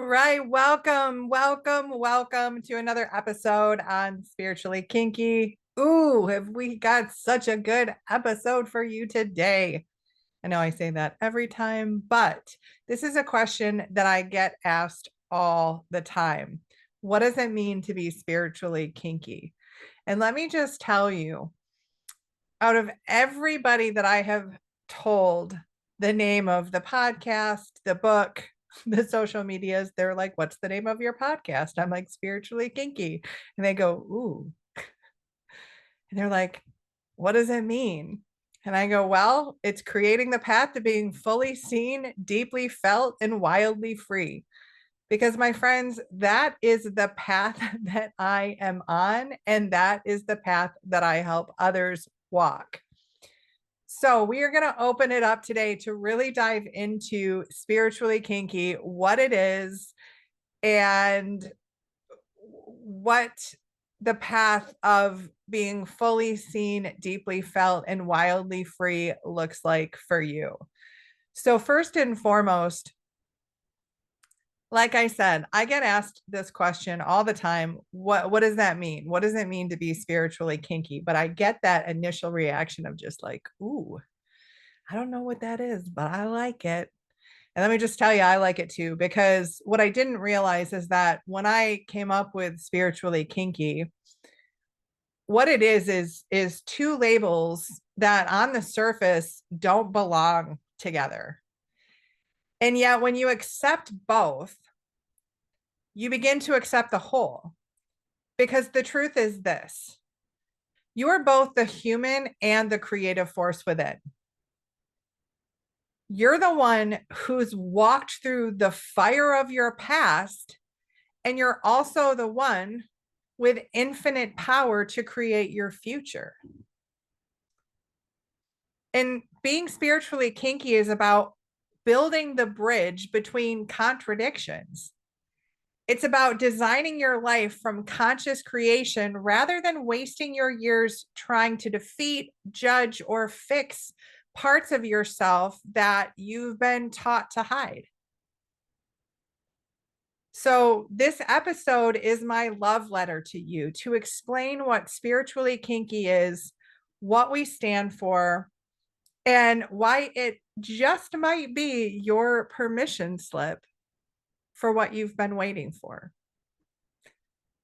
right. Welcome to another episode on Spiritually Kinky. Ooh, have we got such a good episode for you today? I know I say that every time, but this is a question that I get asked all the time. What does it mean to be spiritually kinky? And let me just tell you, out of everybody that I have told the name of the podcast, the book, the social medias, they're like, what's the name of your podcast? I'm like, Spiritually Kinky. And they go, ooh. And they're like, what does it mean? And I go, well, it's creating the path to being fully seen, deeply felt, and wildly free. Because, my friends, that is the path that I am on, and that is the path that I help others walk. So we are going to open it up today to really dive into Spiritually Kinky, what it is, and what the path of being fully seen, deeply felt, and wildly free looks like for you. So first and foremost, like I said, I get asked this question all the time. What does that mean? What does it mean to be spiritually kinky? But I get that initial reaction of just like, ooh, I don't know what that is, but I like it. And let me just tell you, I like it too, because what I didn't realize is that when I came up with spiritually kinky, what it is two labels that on the surface don't belong together. And yet when you accept both, you begin to accept the whole. Because the truth is this: you are both the human and the creative force within. You're the one who's walked through the fire of your past, and you're also the one with infinite power to create your future. And being spiritually kinky is about building the bridge between contradictions. It's about designing your life from conscious creation rather than wasting your years trying to defeat, judge, or fix parts of yourself that you've been taught to hide. So, this episode is my love letter to you to explain what spiritually kinky is, what we stand for, and why it just might be your permission slip for what you've been waiting for.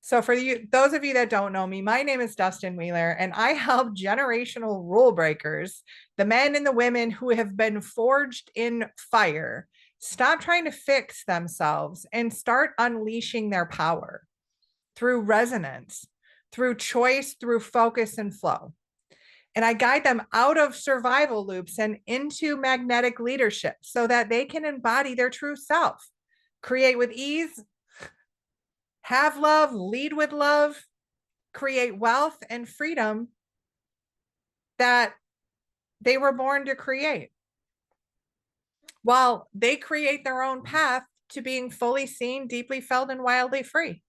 So for you, those of you that don't know me, my name is Dustin Wheeler, and I help generational rule breakers, the men and the women who have been forged in fire, stop trying to fix themselves and start unleashing their power through resonance, through choice, through focus and flow. And I guide them out of survival loops and into magnetic leadership so that they can embody their true self, create with ease, have love, lead with love, create wealth and freedom that they were born to create, while they create their own path to being fully seen, deeply felt, and wildly free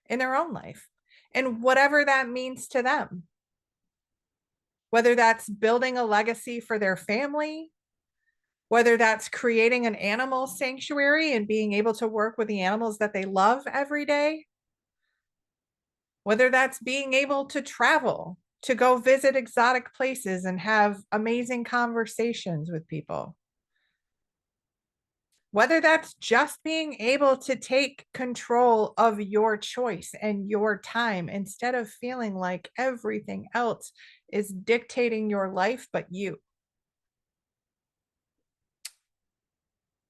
in their own life. And whatever that means to them, whether that's building a legacy for their family, whether that's creating an animal sanctuary and being able to work with the animals that they love every day, whether that's being able to travel, to go visit exotic places and have amazing conversations with people, whether that's just being able to take control of your choice and your time instead of feeling like everything else is dictating your life but you.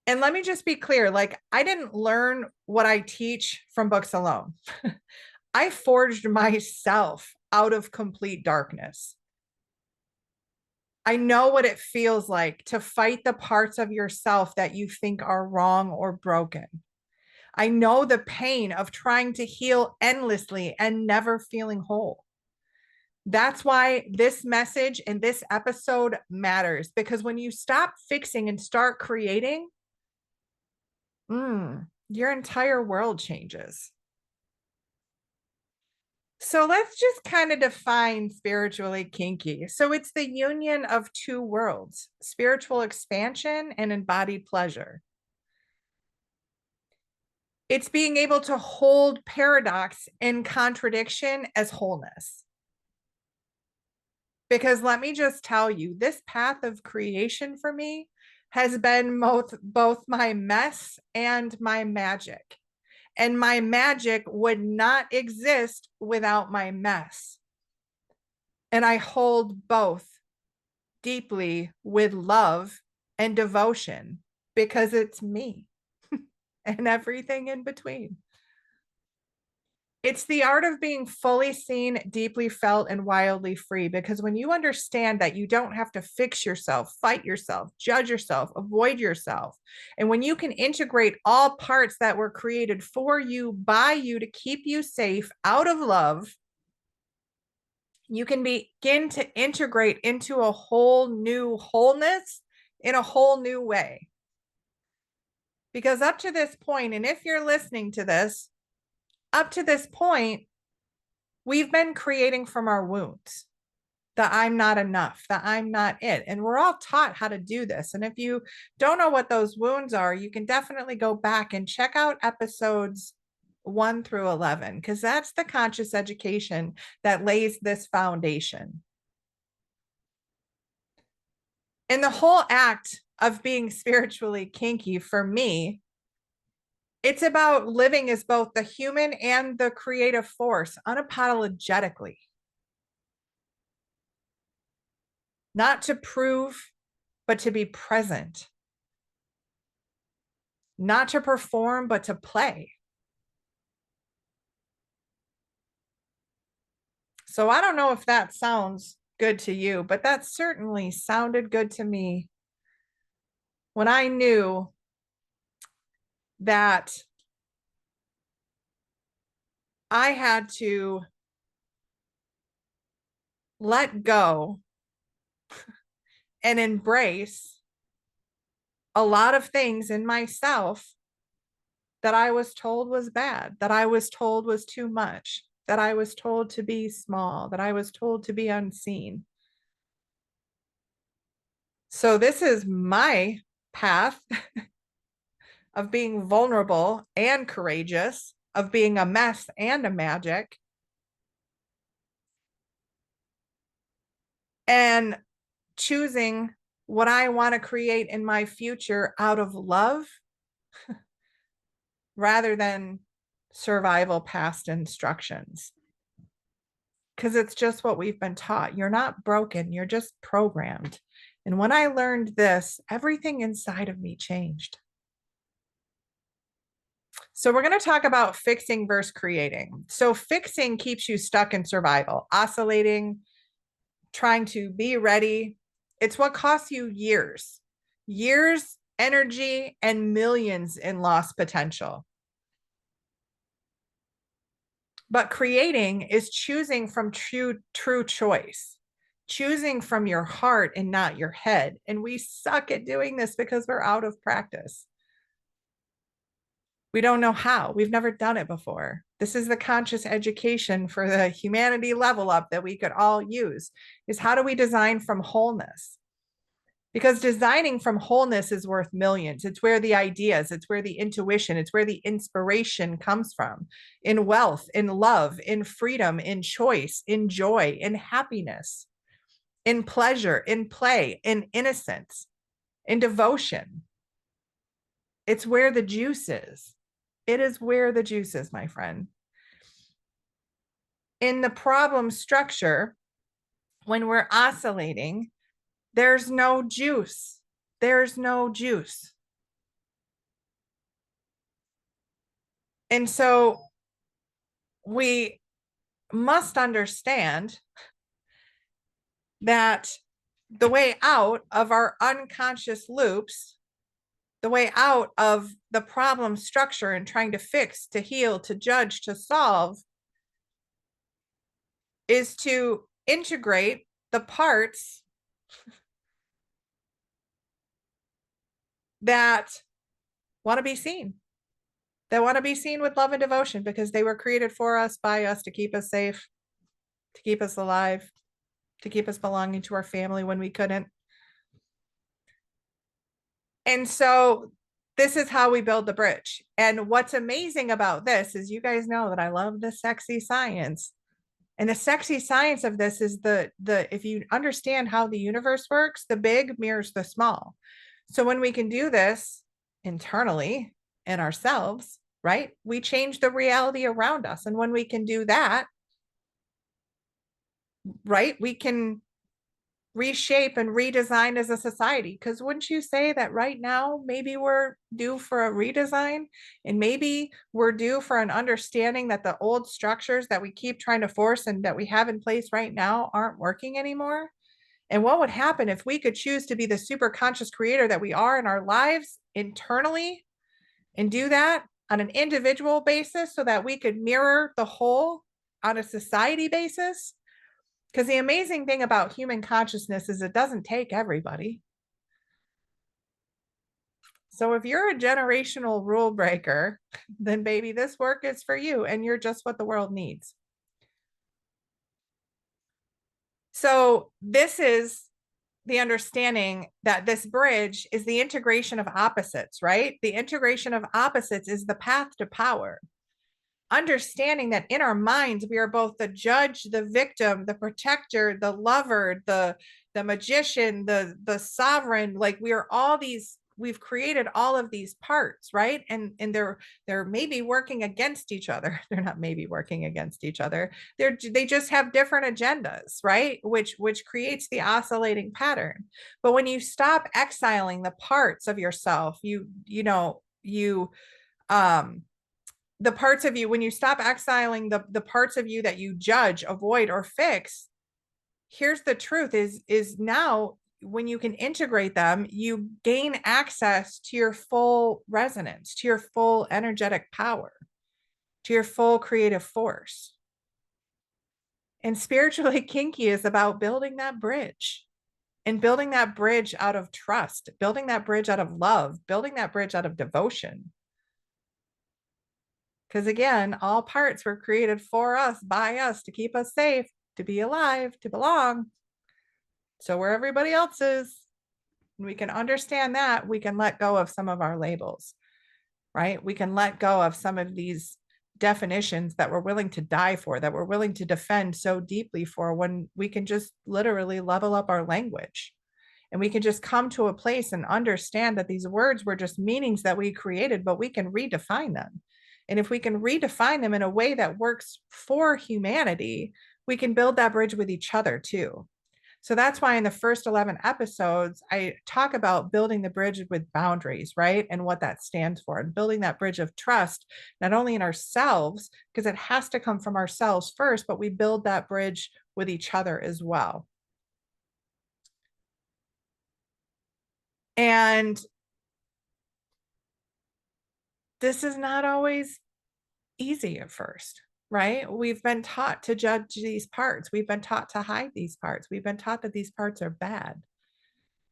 And let me just be clear, like, I didn't learn what I teach from books alone. I forged myself out of complete darkness. I know what it feels like to fight the parts of yourself that you think are wrong or broken. I know the pain of trying to heal endlessly and never feeling whole. That's why this message and this episode matters, because when you stop fixing and start creating, your entire world changes. So let's just kind of define spiritually kinky. So it's the union of two worlds: spiritual expansion and embodied pleasure. It's being able to hold paradox and contradiction as wholeness. Because let me just tell you, this path of creation for me has been both my mess and my magic. And my magic would not exist without my mess. And I hold both deeply with love and devotion because it's me and everything in between. It's the art of being fully seen, deeply felt, and wildly free. Because when you understand that you don't have to fix yourself, fight yourself, judge yourself, avoid yourself, and when you can integrate all parts that were created for you, by you, to keep you safe out of love, you can begin to integrate into a whole new wholeness in a whole new way. Because up to this point, and if you're listening to this, up to this point, we've been creating from our wounds, that I'm not enough, that I'm not it. And we're all taught how to do this. And if you don't know what those wounds are, you can definitely go back and check out episodes 1 through 11, because that's the conscious education that lays this foundation. And the whole act of being spiritually kinky for me, it's about living as both the human and the creative force unapologetically. Not to prove, but to be present. Not to perform, but to play. So I don't know if that sounds good to you, but that certainly sounded good to me when I knew that I had to let go and embrace a lot of things in myself that I was told was bad, that I was told was too much, that I was told to be small, that I was told to be unseen. So this is my path of being vulnerable and courageous, of being a mess and a magic, and choosing what I want to create in my future out of love rather than survival past instructions. Because it's just what we've been taught. You're not broken, you're just programmed. And when I learned this, everything inside of me changed. So we're going to talk about fixing versus creating. So fixing keeps you stuck in survival, oscillating, trying to be ready. It's what costs you years, energy, and millions in lost potential. But creating is choosing from true choice, choosing from your heart and not your head. And we suck at doing this because we're out of practice. We don't know how. We've never done it before. This is the conscious education for the humanity level up that we could all use, is how do we design from wholeness? Because designing from wholeness is worth millions. It's where the ideas, it's where the intuition, it's where the inspiration comes from, in wealth, in love, in freedom, in choice, in joy, in happiness, in pleasure, in play, in innocence, in devotion. It's where the juice is. It is where the juice is, my friend. In the problem structure, when we're oscillating, there's no juice. There's no juice. And so we must understand that the way out of our unconscious loops, the way out of the problem structure and trying to fix, to heal, to judge, to solve, is to integrate the parts that want to be seen. They want to be seen with love and devotion because they were created for us, by us, to keep us safe, to keep us alive, to keep us belonging to our family when we couldn't. And so this is how we build the bridge. And what's amazing about this is, you guys know that I love the sexy science. And the sexy science of this is the if you understand how the universe works, the big mirrors the small. So when we can do this internally in ourselves, right? We change the reality around us. And when we can do that, right, we can reshape and redesign as a society. Because wouldn't you say that right now, maybe we're due for a redesign, and maybe we're due for an understanding that the old structures that we keep trying to force and that we have in place right now aren't working anymore? And what would happen if we could choose to be the super conscious creator that we are in our lives internally, and do that on an individual basis so that we could mirror the whole on a society basis? Because the amazing thing about human consciousness is it doesn't take everybody. So if you're a generational rule breaker, then baby, this work is for you, and you're just what the world needs. So this is the understanding that this bridge is the integration of opposites, right? The integration of opposites is the path to power. Understanding that in our minds we are both the judge, the victim, the protector, the lover, the magician, the sovereign. Like, we are all these, we've created all of these parts, right? And they're maybe working against each other. They're not maybe working against each other. They just have different agendas, right? Which creates the oscillating pattern. But when you stop exiling the parts of yourself, the parts of you, when you stop exiling the parts of you that you judge, avoid, or fix, here's the truth is now when you can integrate them, you gain access to your full resonance, to your full energetic power, to your full creative force. And spiritually kinky is about building that bridge, and building that bridge out of trust, building that bridge out of love, building that bridge out of devotion. Because again, all parts were created for us, by us, to keep us safe, to be alive, to belong. So where everybody else is, we can understand that, we can let go of some of our labels, right? We can let go of some of these definitions that we're willing to die for, that we're willing to defend so deeply for, when we can just literally level up our language. And we can just come to a place and understand that these words were just meanings that we created, but we can redefine them. And if we can redefine them in a way that works for humanity, we can build that bridge with each other too. So that's why in the first 11 episodes, I talk about building the bridge with boundaries, right? And what that stands for, and building that bridge of trust, not only in ourselves, because it has to come from ourselves first, but we build that bridge with each other as well. And this is not always easy at first, right? We've been taught to judge these parts. We've been taught to hide these parts. We've been taught that these parts are bad,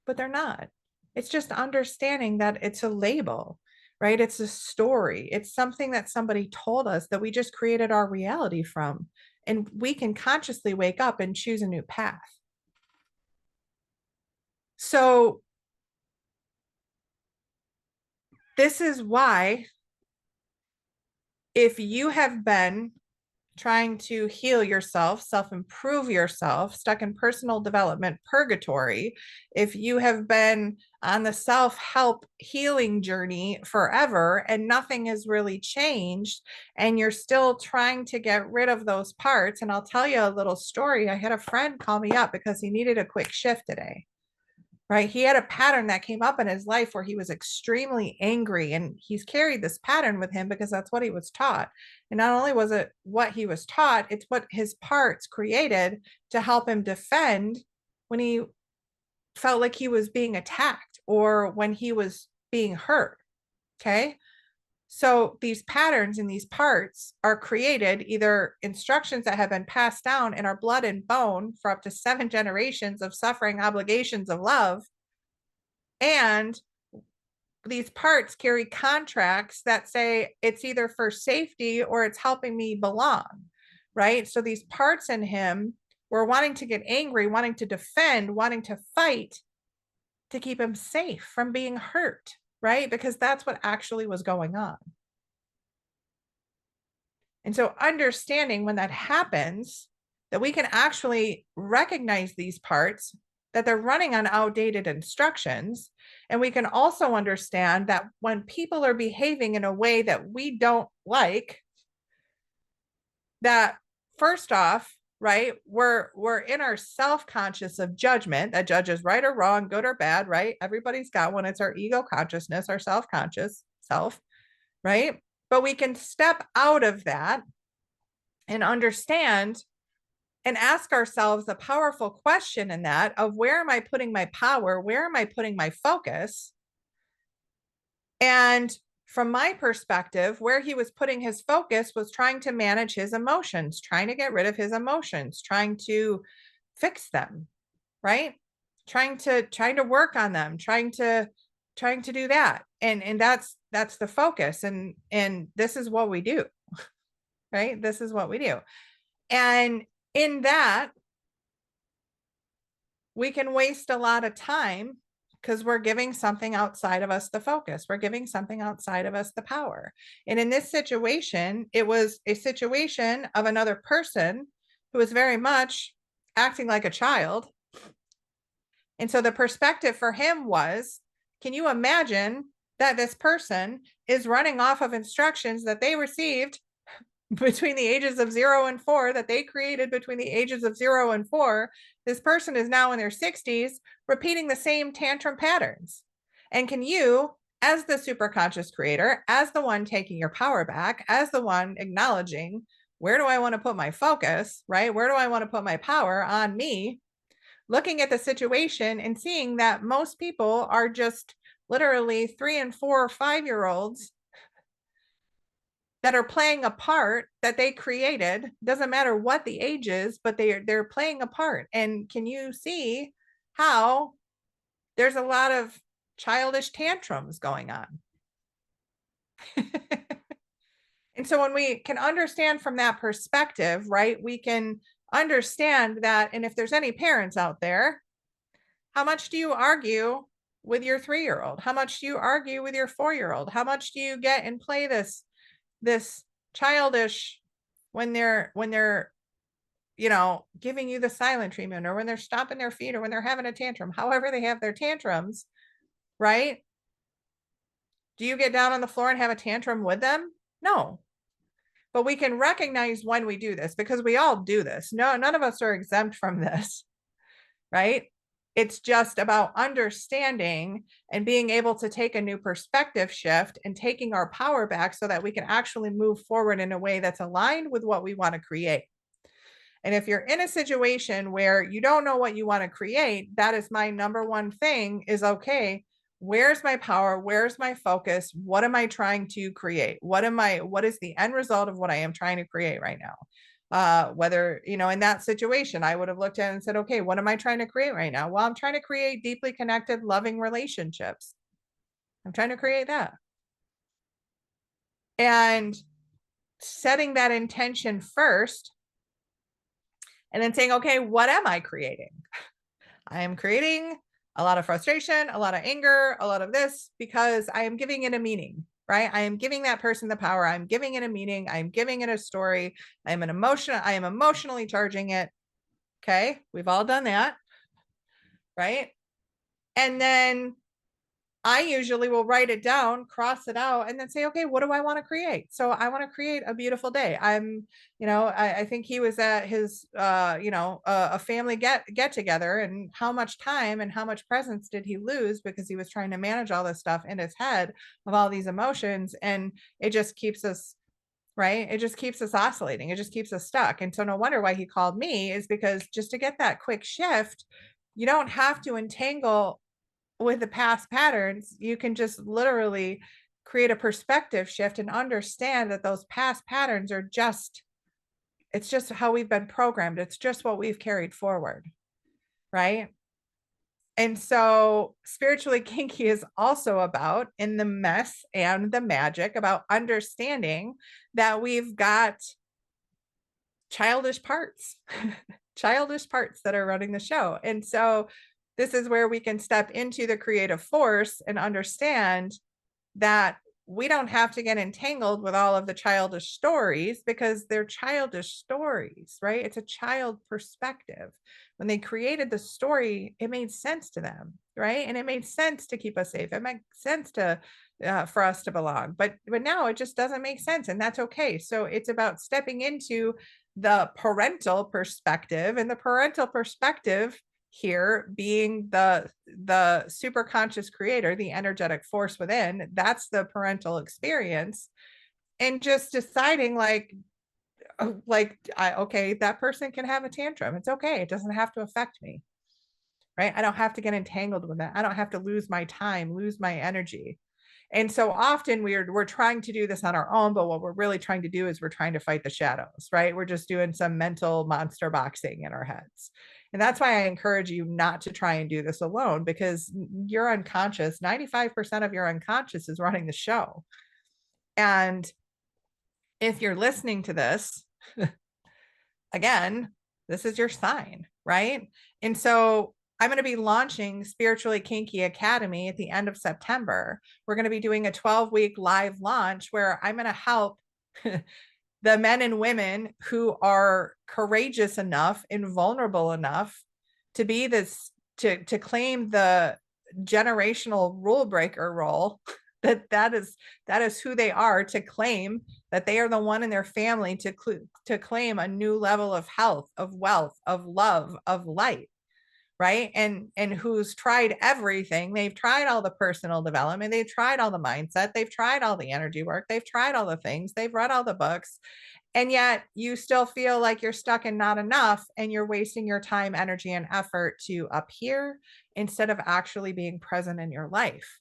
but they're not. It's just understanding that it's a label, right? It's a story. It's something that somebody told us that we just created our reality from. And we can consciously wake up and choose a new path. So this is why, if you have been trying to heal yourself, self-improve yourself, stuck in personal development purgatory, if you have been on the self-help healing journey forever and nothing has really changed, and you're still trying to get rid of those parts, and I'll tell you a little story. I had a friend call me up because he needed a quick shift today. Right? He had a pattern that came up in his life where he was extremely angry, and he's carried this pattern with him because that's what he was taught. And not only was it what he was taught, it's what his parts created to help him defend when he felt like he was being attacked or when he was being hurt. Okay. So these patterns and these parts are created, either instructions that have been passed down in our blood and bone for up to 7 generations of suffering, obligations of love. And these parts carry contracts that say it's either for safety or it's helping me belong, right? So these parts in him were wanting to get angry, wanting to defend, wanting to fight to keep him safe from being hurt. right? Because that's what actually was going on. And so understanding when that happens, that we can actually recognize these parts, that they're running on outdated instructions. And we can also understand that when people are behaving in a way that we don't like, that first off, right, we're in our self-conscious of judgment that judges right or wrong, good or bad, right? Everybody's got one. It's our ego consciousness, our self-conscious self, right? But we can step out of that and understand and ask ourselves a powerful question in that of where am I putting my power? Where am I putting my focus? And from my perspective, where he was putting his focus was trying to manage his emotions, trying to get rid of his emotions, trying to fix them, right? Trying to work on them, trying to do that. And that's the focus. And this is what we do, right? This is what we do. And in that, we can waste a lot of time because we're giving something outside of us the focus. We're giving something outside of us the power. And in this situation, it was a situation of another person who was very much acting like a child. And so the perspective for him was, can you imagine that this person is running off of instructions that they received between the ages of 0 and 4, that they created between the ages of 0 and 4, this person is now in their 60s repeating the same tantrum patterns. And can you, as the superconscious creator, as the one taking your power back, as the one acknowledging, where do I want to put my focus, right? Where do I want to put my power on me? Looking at the situation and seeing that most people are just literally 3 and 4 or 5-year-olds that are playing a part that they created. Doesn't matter what the age is, but they're playing a part. And can you see how there's a lot of childish tantrums going on? And so when we can understand from that perspective, right, we can understand that. And if there's any parents out there, how much do you argue with your 3-year-old? How much do you argue with your 4-year-old? How much do you get and play this childish when they're giving you the silent treatment, or when they're stomping their feet, or when they're having a tantrum, however they have their tantrums, right? Do you get down on the floor and have a tantrum with them? No. But we can recognize when we do this, because we all do this. No, none of us are exempt from this, right? It's just about understanding and being able to take a new perspective shift and taking our power back so that we can actually move forward in a way that's aligned with what we want to create. And if you're in a situation where you don't know what you want to create, that is my number one thing is, okay, where's my power? Where's my focus? What am I trying to create? What is the end result of what I am trying to create right now? Whether, in that situation, I would have looked at it and said, okay, what am I trying to create right now? Well, I'm trying to create deeply connected, loving relationships. I'm trying to create that. And setting that intention first, and then saying, okay, what am I creating? I am creating a lot of frustration, a lot of anger, a lot of this, because I am giving it a meaning. Right? I am giving that person the power. I'm giving it a meaning. I'm giving it a story. I am emotionally charging it. Okay. We've all done that. Right? And then I usually will write it down, cross it out, and then say, okay, what do I want to create? So I want to create a beautiful day. I think he was at his, a family get together, and how much time and how much presence did he lose because he was trying to manage all this stuff in his head of all these emotions. And it just keeps us, right? It just keeps us oscillating. It just keeps us stuck. And so no wonder why he called me, is because just to get that quick shift, you don't have to entangle with the past patterns. You can just literally create a perspective shift and understand that those past patterns are it's just how we've been programmed. It's just what we've carried forward. Right. And so Spiritually Kinky is also about, in the mess and the magic, about understanding that we've got childish parts, childish parts that are running the show. And so this is where we can step into the creative force and understand that we don't have to get entangled with all of the childish stories because they're childish stories, right? It's a child perspective. When they created the story, it made sense to them, right? And it made sense to keep us safe. It made sense to for us to belong. But now it just doesn't make sense, and that's okay. So it's about stepping into the parental perspective, and the parental perspective here being the super conscious creator, the energetic force within. That's the parental experience. And just deciding okay, that person can have a tantrum. It's okay. It doesn't have to affect me, right? I don't have to get entangled with that. I don't have to lose my time, lose my energy. And so often we're trying to do this on our own, but what we're really trying to do is we're trying to fight the shadows, right? We're just doing some mental monster boxing in our heads. And that's why I encourage you not to try and do this alone, because your unconscious, 95% of your unconscious is running the show. And if you're listening to this, again, this is your sign, right? And so I'm going to be launching Spiritually Kinky Academy at the end of September. We're going to be doing a 12-week live launch where I'm going to help the men and women who are courageous enough and vulnerable enough to be this, to claim the generational rule breaker role, that is who they are, to claim that they are the one in their family to claim a new level of health, of wealth, of love, of light, right? And who's tried everything. They've tried all the personal development, they've tried all the mindset, they've tried all the energy work, they've tried all the things, they've read all the books, and yet you still feel like you're stuck and not enough, and you're wasting your time, energy, and effort to appear instead of actually being present in your life.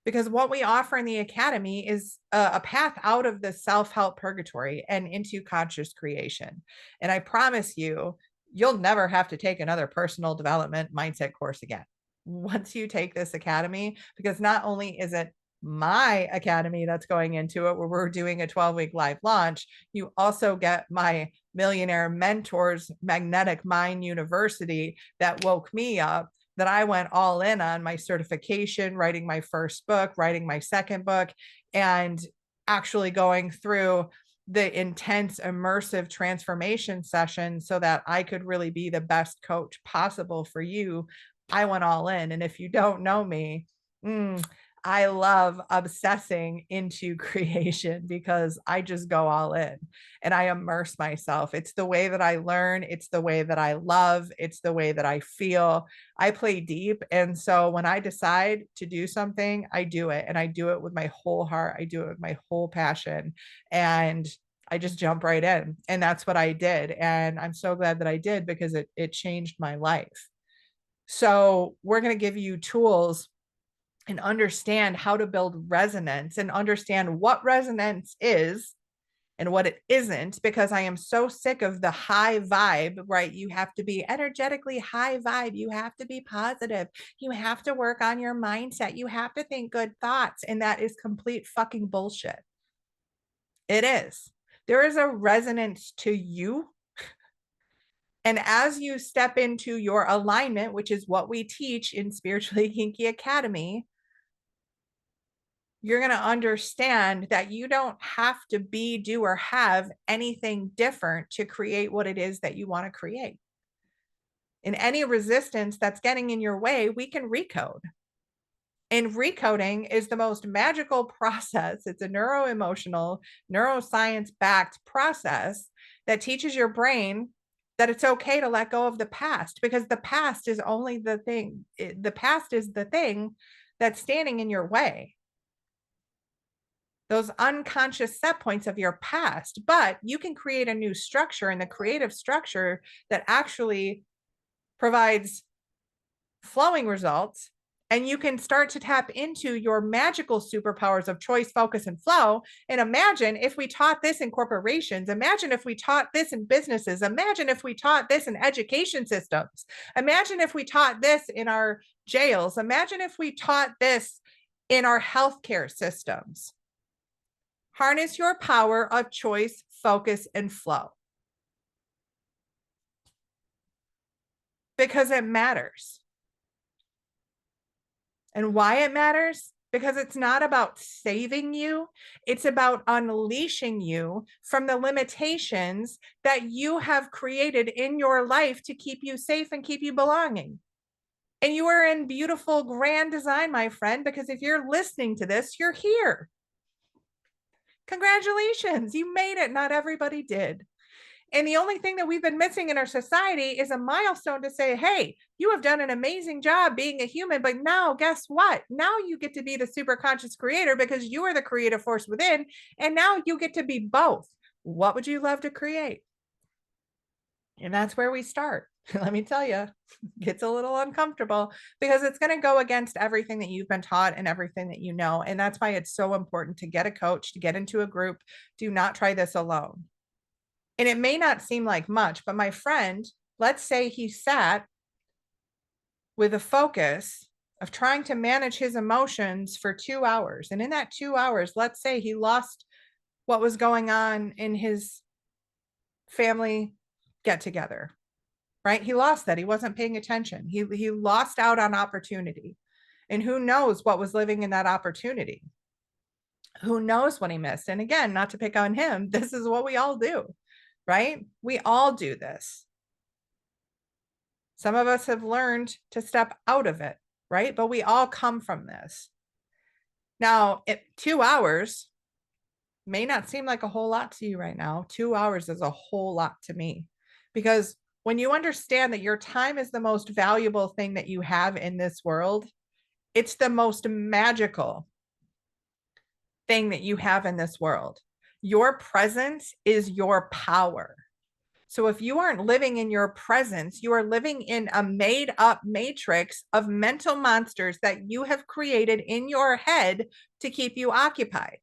Because what we offer in the academy is a path out of the self-help purgatory and into conscious creation. And I promise you, you'll never have to take another personal development mindset course again once you take this academy, because not only is it my academy that's going into it, where we're doing a 12-week live launch, you also get my Millionaire Mentors Magnetic Mind University that woke me up, that I went all in on my certification, writing my first book, writing my second book, and actually going through the intense immersive transformation session so that I could really be the best coach possible for you. I went all in. And if you don't know me, I love obsessing into creation because I just go all in and I immerse myself. It's the way that I learn. It's the way that I love. It's the way that I feel. I play deep. And so when I decide to do something, I do it, and I do it with my whole heart. I do it with my whole passion, and I just jump right in. And that's what I did. And I'm so glad that I did, because it changed my life. So we're going to give you tools and understand how to build resonance, and understand what resonance is and what it isn't, because I am so sick of the high vibe, right? You have to be energetically high vibe. You have to be positive. You have to work on your mindset. You have to think good thoughts. And that is complete fucking bullshit. It is. There is a resonance to you. And as you step into your alignment, which is what we teach in Spiritually Kinky Academy, you're going to understand that you don't have to be, do, or have anything different to create what it is that you want to create. In any resistance that's getting in your way, we can recode. And recoding is the most magical process. It's a neuro-emotional, neuroscience-backed process that teaches your brain that it's okay to let go of the past, because the past is only the thing. The past is the thing that's standing in your way, those unconscious set points of your past. But you can create a new structure, and the creative structure that actually provides flowing results. And you can start to tap into your magical superpowers of choice, focus, and flow. And imagine if we taught this in corporations. Imagine if we taught this in businesses. Imagine if we taught this in education systems. Imagine if we taught this in our jails. Imagine if we taught this in our healthcare systems. Harness your power of choice, focus, and flow, because it matters. And why it matters because it's not about saving you. It's about unleashing you from the limitations that you have created in your life to keep you safe and keep you belonging. And you are in beautiful, grand design, my friend, because if you're listening to this, you're here. Congratulations, you made it. Not everybody did. And the only thing that we've been missing in our society is a milestone to say, hey, you have done an amazing job being a human, but now guess what? Now you get to be the super conscious creator because you are the creative force within. And now you get to be both. What would you love to create? And that's where we start. Let me tell you, it gets a little uncomfortable because it's going to go against everything that you've been taught and everything that you know. And that's why it's so important to get a coach, to get into a group. Do not try this alone. And it may not seem like much, but my friend, let's say he sat with a focus of trying to manage his emotions for 2 hours. And in that 2 hours, let's say he lost what was going on in his family get together, right? He lost that. He wasn't paying attention. He lost out on opportunity. And who knows what was living in that opportunity? Who knows what he missed? And again, not to pick on him, this is what we all do, right? We all do this. Some of us have learned to step out of it, right? But we all come from this. Now, 2 hours may not seem like a whole lot to you right now. 2 hours is a whole lot to me, because when you understand that your time is the most valuable thing that you have in this world, it's the most magical thing that you have in this world. Your presence is your power. So if you aren't living in your presence, you are living in a made up matrix of mental monsters that you have created in your head to keep you occupied.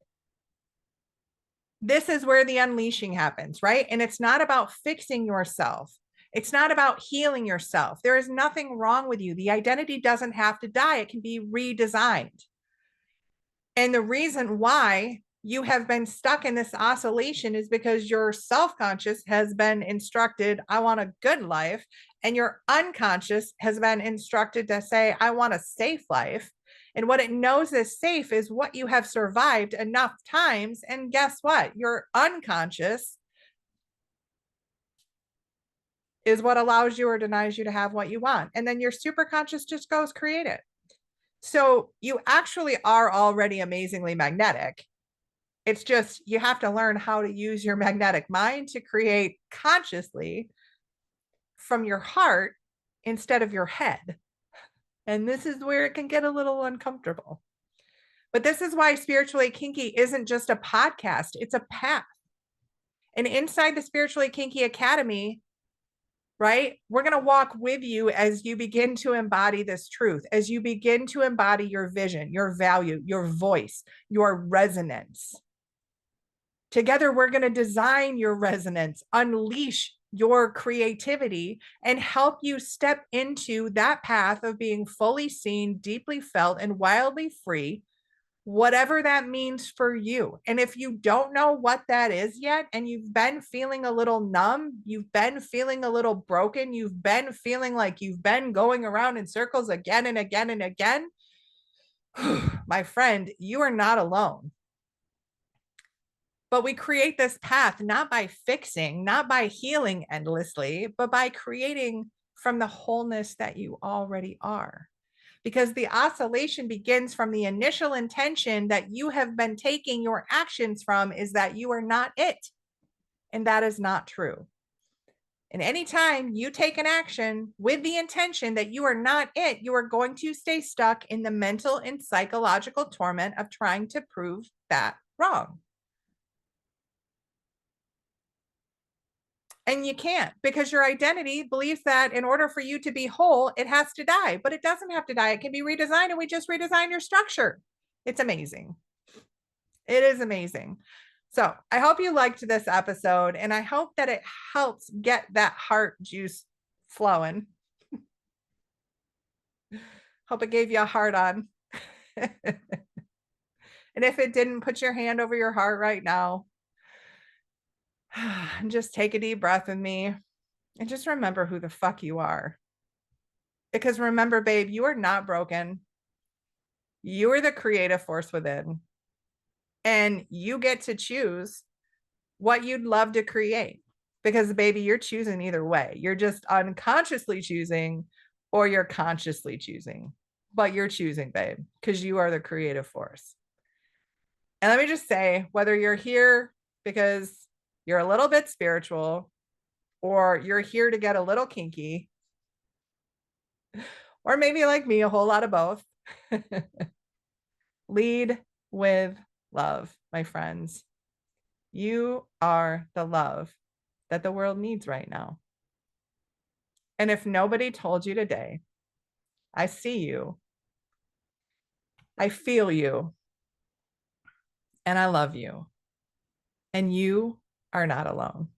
This is where the unleashing happens, right? And it's not about fixing yourself. It's not about healing yourself. There is nothing wrong with you. The identity doesn't have to die. It can be redesigned. And the reason why you have been stuck in this oscillation is because your self-conscious has been instructed, I want a good life. And your unconscious has been instructed to say, I want a safe life. And what it knows is safe is what you have survived enough times. And guess what? Your unconscious is what allows you or denies you to have what you want. And then your superconscious just goes create it. So you actually are already amazingly magnetic. It's just you have to learn how to use your magnetic mind to create consciously from your heart instead of your head. And this is where it can get a little uncomfortable. But this is why Spiritually Kinky isn't just a podcast, it's a path. And inside the Spiritually Kinky Academy, right, we're going to walk with you as you begin to embody this truth, as you begin to embody your vision, your value, your voice, your resonance. Together, we're going to design your resonance, unleash your creativity, and help you step into that path of being fully seen, deeply felt, and wildly free, whatever that means for you. And if you don't know what that is yet, and you've been feeling a little numb, you've been feeling a little broken, you've been feeling like you've been going around in circles again and again and again, my friend, you are not alone. But we create this path not by fixing, not by healing endlessly, but by creating from the wholeness that you already are. Because the oscillation begins from the initial intention that you have been taking your actions from is that you are not it. And that is not true. And anytime you take an action with the intention that you are not it, you are going to stay stuck in the mental and psychological torment of trying to prove that wrong. And you can't, because your identity believes that in order for you to be whole, it has to die, but it doesn't have to die. It can be redesigned, and we just redesign your structure. It's amazing. It is amazing. So I hope you liked this episode, and I hope that it helps get that heart juice flowing. Hope it gave you a heart on. And if it didn't, put your hand over your heart right now. And just take a deep breath with me and just remember who the fuck you are. Because remember, babe, you are not broken. You are the creative force within, and you get to choose what you'd love to create, because baby, you're choosing either way. You're just unconsciously choosing, or you're consciously choosing, but you're choosing, babe, because you are the creative force. And let me just say, whether you're here because you're a little bit spiritual, or you're here to get a little kinky, or maybe like me, a whole lot of both, lead with love, my friends. You are the love that the world needs right now. And if nobody told you today, I see you, I feel you, and I love you. And you are not alone.